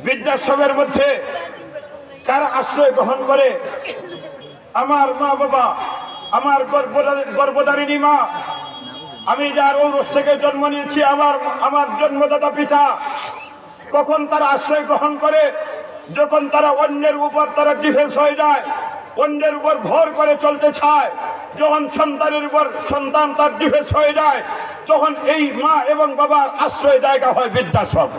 বৃদ্ধাশ্রমের মধ্যে কার আশ্রয় গ্রহণ করে? আমার মা বাবা, আমার গর্ভধারিণী মা, আমি যার ঔরস থেকে জন্ম নিয়েছি, আমার জন্মদাতা পিতা, কখন তারা আশ্রয় গ্রহণ করে? যখন তারা অন্যের উপর তারা ডিফেন্স হয়ে যায়, অন্যের উপর ভর করে চলতে চায়, যখন সন্তানের উপর সন্তান তার ডিফেন্স হয়ে যায়, তখন এই মা এবং বাবার আশ্রয় জায়গা হয় বৃদ্ধাশ্রম।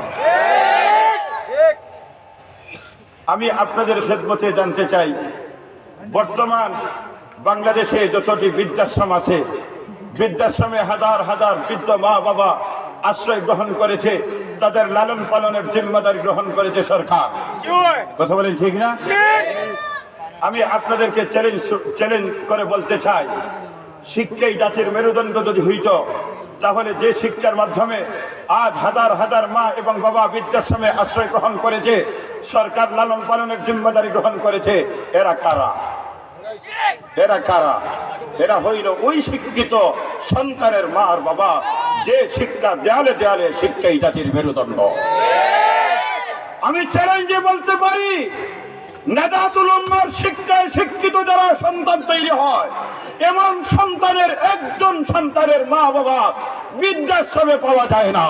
আমি আপনাদের খেদমতে জানতে চাই, বর্তমান বাংলাদেশে যতটি বৃদ্ধাশ্রম আছে, বৃদ্ধাশ্রমে হাজার হাজার বৃদ্ধ মা বাবা আশ্রয় গ্রহণ করেছে, তাদের লালন পালনের জিম্মাদারি গ্রহণ করেছে সরকার। কথা বলেন ঠিক না? আমি আপনাদেরকে চ্যালেঞ্জ করে বলতে চাই, শিক্ষাই জাতির মেরুদণ্ড যদি হইত, তাহলে যে শিক্ষার মাধ্যমে আজ হাজার হাজার মা এবং বাবা বৃদ্ধাশ্রমে আশ্রয় গ্রহণ করেছে, সরকার লালন পালনের জিম্মাদারি গ্রহণ করেছে, এরা কারা? এরা কারা? এরা হইল ওই শিক্ষিত সন্তানের মা আর বাবা, যে শিক্ষা দেয়ালে দেয়ালে শিক্ষাই জাতির মেরুদণ্ড। আমি চ্যালেঞ্জে বলতে পারি, নেদাতুল উম্মার শিক্ষায় শিক্ষিত যারা সন্তান তৈরি হয়, এমন সন্তানের একজন সন্তানের মা বাবা বৃদ্ধাশ্রমে পাওয়া যায় না।